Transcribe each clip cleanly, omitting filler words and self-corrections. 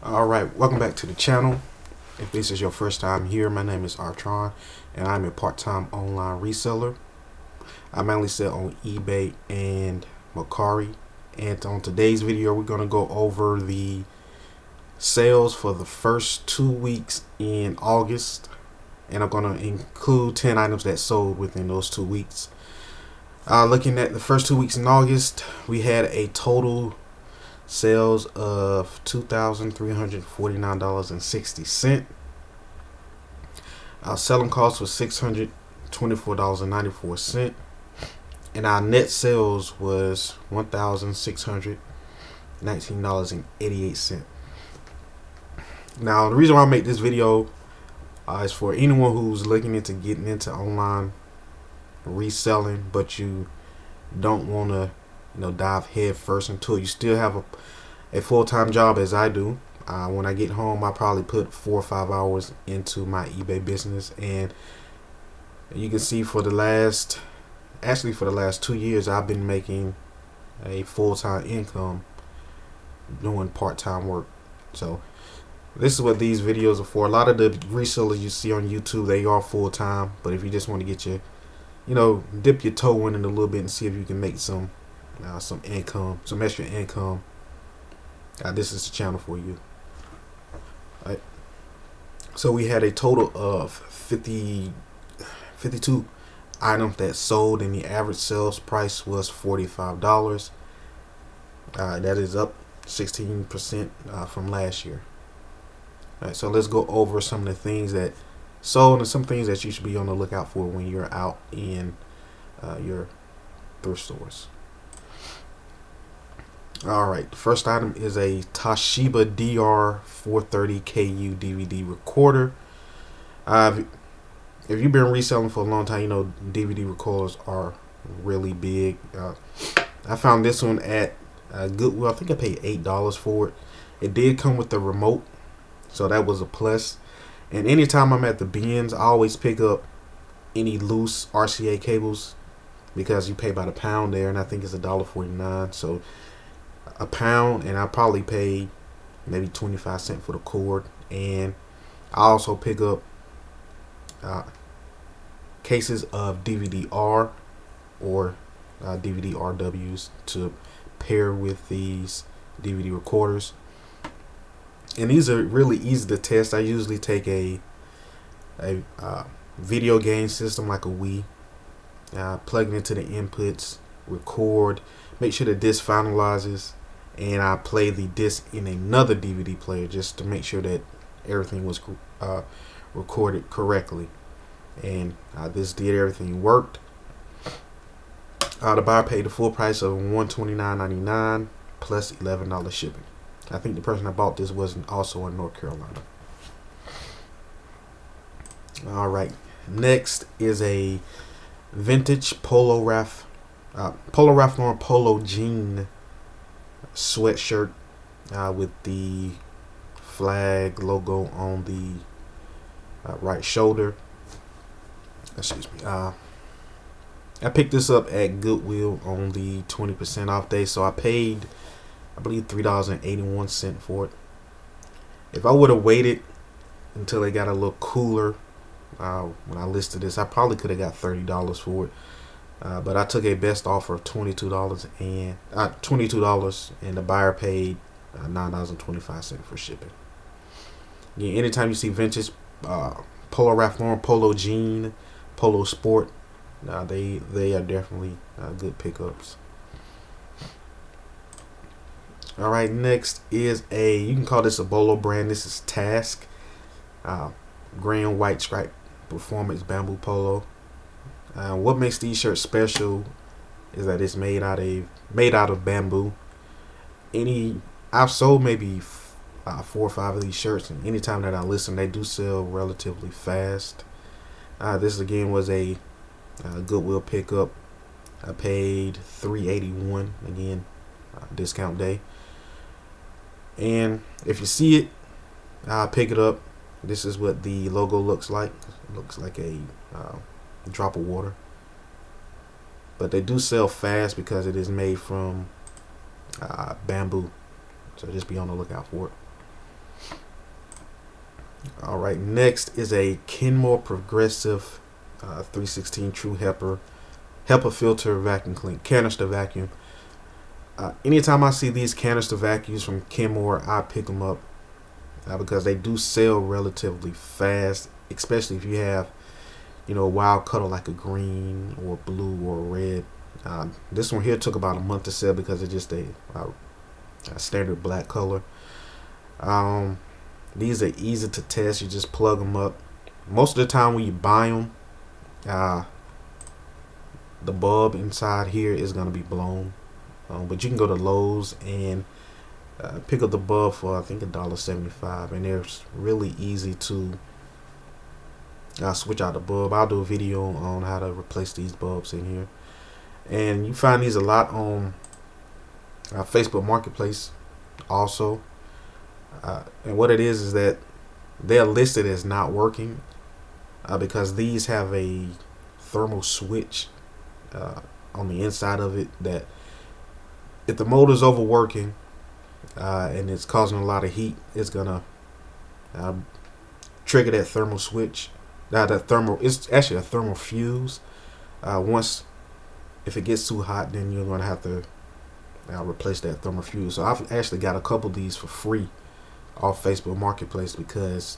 Alright, welcome back to the channel. If this is your first time here, my name is Artron and I'm a part-time online reseller. I mainly sell on eBay and Mercari. And on today's video, we're going to go over the sales for the first 2 weeks in August. And I'm going to include 10 items that sold within those 2 weeks. Looking at the first 2 weeks in August, we had a total sales of $2,349.60. Our selling cost was $624.94, and our net sales was $1,619.88. Now, the reason why I make this video is for anyone who's looking into getting into online reselling, but you don't want to dive head first into it. You still have a full-time job, as I do. When I get home, I probably put 4 or 5 hours into my eBay business, and you can see for the last 2 years, I've been making a full-time income doing part-time work. So this is what these videos are for. A lot of the resellers you see on YouTube, they are full-time, but if you just want to get your dip your toe in it a little bit and see if you can make some income, some extra income, this is the channel for you. All right. So we had a total of 52 items that sold, and the average sales price was $45. That is up 16% from last year. All right, so let's go over some of the things that sold and some things that you should be on the lookout for when you're out in your thrift stores. Alright, the first item is a Toshiba DR430KU DVD recorder. If you've been reselling for a long time, you know DVD recorders are really big. I found this one at Goodwill. I think I paid $8 for it. It did come with the remote, so that was a plus. And anytime I'm at the bins, I always pick up any loose RCA cables because you pay by the pound there, and I think it's $1.49. So a pound, and I probably pay maybe 25 cents for the cord. And I also pick up cases of DVD-R or DVD-RWs to pair with these DVD recorders. And these are really easy to test. I usually take a video game system like a Wii, plug it into the inputs, record, make sure the disc finalizes, and I play the disc in another DVD player just to make sure that everything was recorded correctly. And this did everything, worked. The buyer paid the full price of $129.99 plus $11 shipping. I think the person that bought this was also in North Carolina. Alright, next is a vintage Polo Ralph Lauren Polo jean sweatshirt with the flag logo on the right shoulder. Excuse me. I picked this up at Goodwill on the 20% off day, so I paid, I believe, $3.81 for it. If I would have waited until it got a little cooler when I listed this, I probably could have got $30 for it. But I took a best offer of $22 and the buyer paid $9.25 for shipping. Yeah, anytime you see vintage Polo Ralph Lauren Polo jean, Polo sport, they are definitely good pickups. Alright, next is you can call this a Bolo brand. This is Task gray and white stripe performance bamboo polo. What makes these shirts special is that it's made out of bamboo. I've sold maybe 4 or 5 of these shirts, and anytime that I list them, they do sell relatively fast. This again was a Goodwill pickup. I paid $3.81 again, discount day. And if you see it, pick it up. This is what the logo looks like. It looks like a drop of water. But they do sell fast because it is made from bamboo. So just be on the lookout for it. All right, next is a Kenmore Progressive 316 True HEPA filter vacuum clean canister vacuum. Anytime I see these canister vacuums from Kenmore, I pick them up because they do sell relatively fast, especially if you have, a wild color like a green or blue or red. This one here took about a month to sell because it's just a standard black color. These are easy to test. You just plug them up. Most of the time when you buy them, the bulb inside here is going to be blown. But you can go to Lowe's and pick up the bulb for I think $1.75, and they're really easy to switch out the bulb. I'll do a video on how to replace these bulbs in here, and you find these a lot on Facebook Marketplace also. And what it is that they're listed as not working because these have a thermal switch on the inside of it that if the motor's overworking and it's causing a lot of heat, it's gonna trigger that thermal switch. It's actually a thermal fuse. If it gets too hot, then you're gonna have to replace that thermal fuse. So I've actually got a couple of these for free off Facebook Marketplace because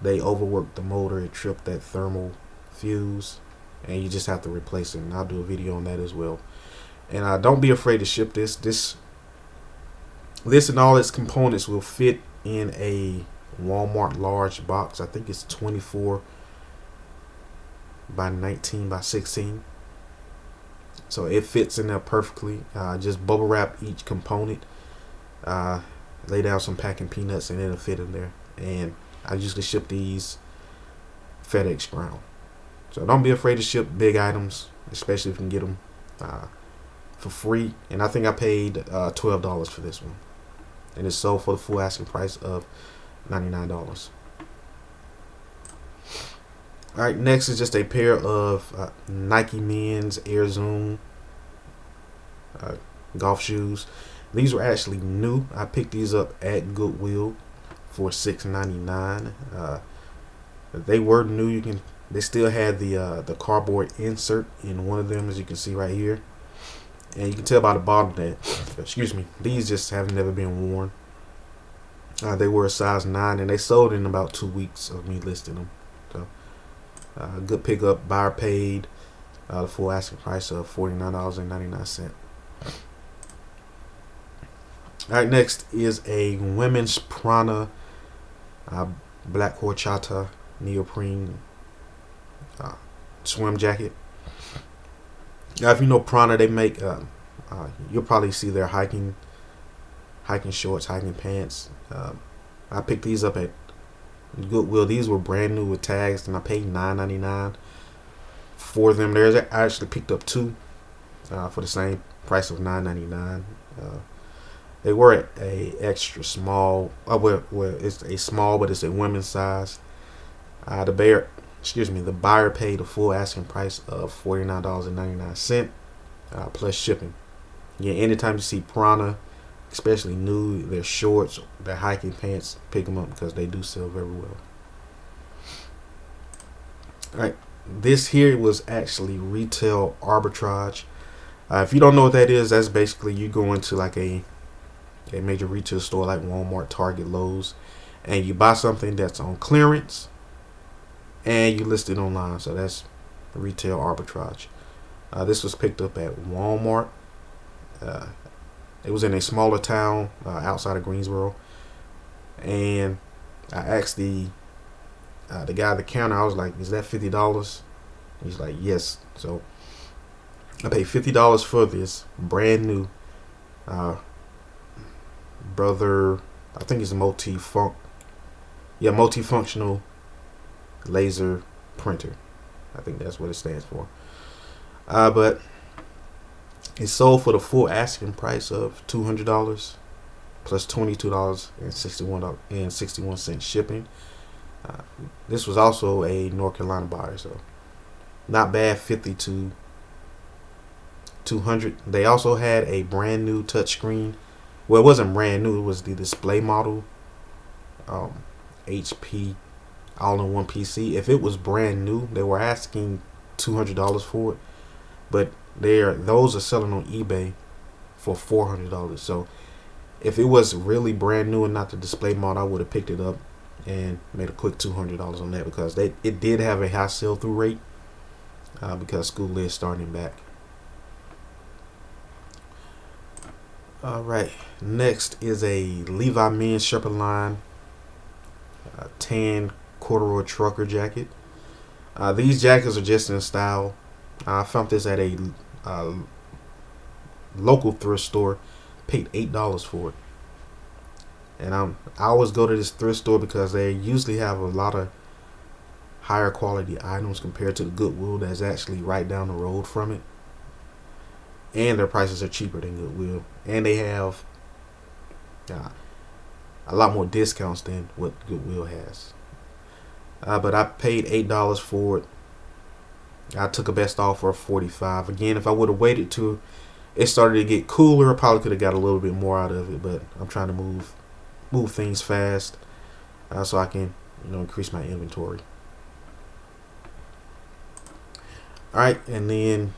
they overworked the motor. It tripped that thermal fuse, and you just have to replace it. And I'll do a video on that as well. And don't be afraid to ship this. This and all its components will fit in a Walmart large box. I think it's 24 by 19 by 16. So it fits in there perfectly. Just bubble wrap each component. Lay down some packing peanuts and it'll fit in there. And I usually ship these FedEx ground. So don't be afraid to ship big items, especially if you can get them for free. And I think I paid $12 for this one, and it's sold for the full asking price of $99. All right, next is just a pair of Nike men's Air Zoom golf shoes. These were actually new. I picked these up at Goodwill for $6.99. They were new. They still had the cardboard insert in one of them, as you can see right here, and you can tell by the bottom that these just have never been worn. They were a size 9, and they sold in about 2 weeks of me listing them. So good pickup. Buyer paid the full asking price of $49.99. All right, next is a women's Prana black horchata neoprene swim jacket. Now, if you know Prana, they make you'll probably see their hiking shorts, hiking pants. I picked these up at Goodwill. These were brand new with tags, and I paid $9.99 for them. I actually picked up 2 for the same price of $9.99. They were at a extra small. It's a small, but it's a women's size. The buyer paid the full asking price of $49.99 plus shipping. Yeah, anytime you see Prana, especially new, their shorts, their hiking pants, pick them up because they do sell very well. All right, this here was actually retail arbitrage. If you don't know what that is, that's basically you go into like a major retail store like Walmart, Target, Lowe's, and you buy something that's on clearance and you list it online. So that's retail arbitrage. This was picked up at Walmart. It was in a smaller town outside of Greensboro, and I asked the guy at the counter. I was like, "Is that $50?" He's like, "Yes." So I paid $50 for this brand new brother. I think it's a multifunctional laser printer. I think that's what it stands for. But it's sold for the full asking price of $200 plus $22.61 shipping. This was also a North Carolina buyer, so not bad. 50 to 200. They also had a brand new touchscreen. Well, it wasn't brand new. It was the display model HP all-in-one PC. If it was brand new, they were asking $200 for it, but those are selling on eBay for $400. So if it was really brand new and not the display model, I would have picked it up and made a quick $200 on that, because it did have a high sell-through rate because school is starting back. All right, next is a Levi men's Sherpa line tan corduroy trucker jacket. These jackets are just in style. I found this at a local thrift store. Paid $8 for it, and I always go to this thrift store because they usually have a lot of higher quality items compared to the Goodwill that's actually right down the road from it, and their prices are cheaper than Goodwill, and they have a lot more discounts than what Goodwill has. But I paid $8 for it. I took a best offer of $45. Again, if I would have waited till it started to get cooler, I probably could have got a little bit more out of it. But I'm trying to move things fast so I can increase my inventory. All right, and then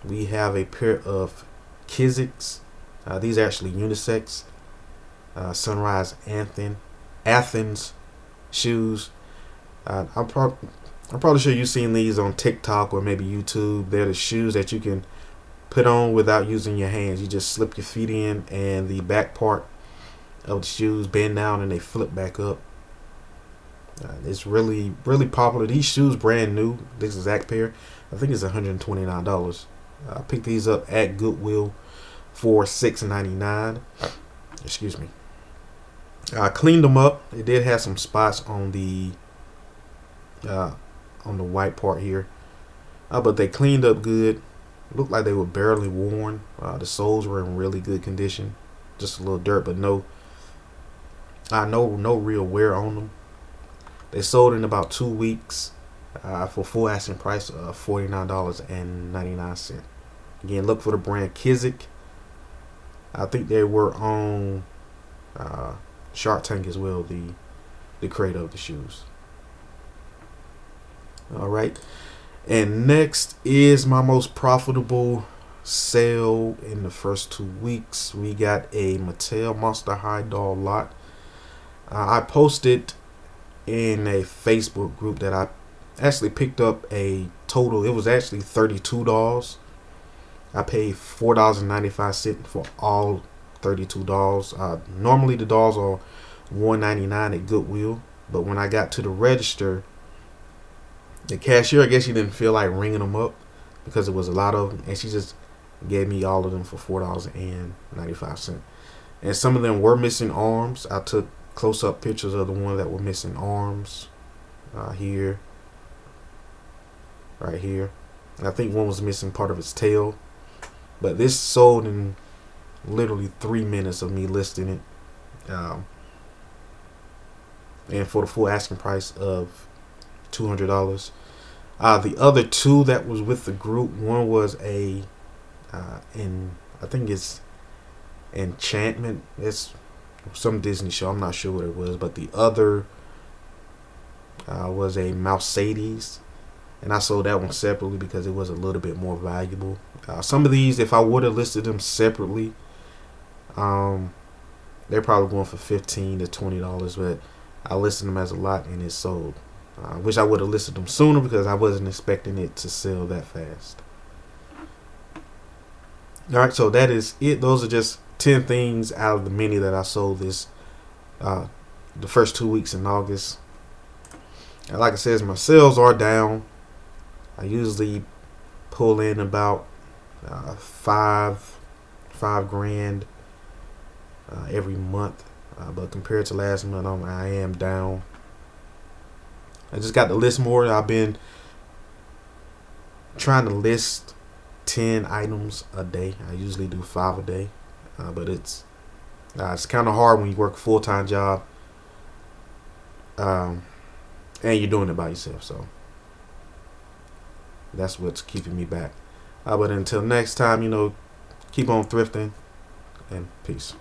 we have a pair of Kizik's. These are actually unisex. Sunrise Athens shoes. I'm probably sure you've seen these on TikTok or maybe YouTube. They're the shoes that you can put on without using your hands. You just slip your feet in, and the back part of the shoes bend down and they flip back up. It's really, really popular. These shoes brand new. This exact pair, I think it's $129. I picked these up at Goodwill for $6.99. Excuse me. I cleaned them up. It did have some spots on the white part here, but they cleaned up good. Looked like they were barely worn. The soles were in really good condition. Just a little dirt, but no real wear on them. They sold in about 2 weeks for full asking price of $49.99. Again, look for the brand Kizik. I think they were on Shark Tank as well, the creator of the shoes. All right, and next is my most profitable sale in the first 2 weeks. We got a Mattel Monster High doll lot. I posted in a Facebook group that I actually picked up a total. It was actually 32 dolls. I paid $4.95 for all 32 dolls. Normally the dolls are $1.99 at Goodwill, but when I got to the register, the cashier, I guess she didn't feel like ringing them up because it was a lot of them, and she just gave me all of them for $4.95. And some of them were missing arms. I took close-up pictures of the ones that were missing arms. Here, right here. And I think one was missing part of its tail. But this sold in literally 3 minutes of me listing it. And for the full asking price of $200. The other two that was with the group, one was I think it's Enchantment. It's some Disney show. I'm not sure what it was, but the other was a Mercedes, and I sold that one separately because it was a little bit more valuable. Some of these, if I would have listed them separately, they're probably going for $15 to $20, but I listed them as a lot and it sold. I wish I would have listed them sooner because I wasn't expecting it to sell that fast. Alright, so that is it. Those are just 10 things out of the many that I sold the first 2 weeks in August. And like I said, my sales are down. I usually pull in about five grand every month, but compared to last month, I am down. I just got to list more. I've been trying to list 10 items a day. I usually do 5 a day, but it's kind of hard when you work a full-time job and you're doing it by yourself. So that's what's keeping me back. But until next time, keep on thrifting, and peace.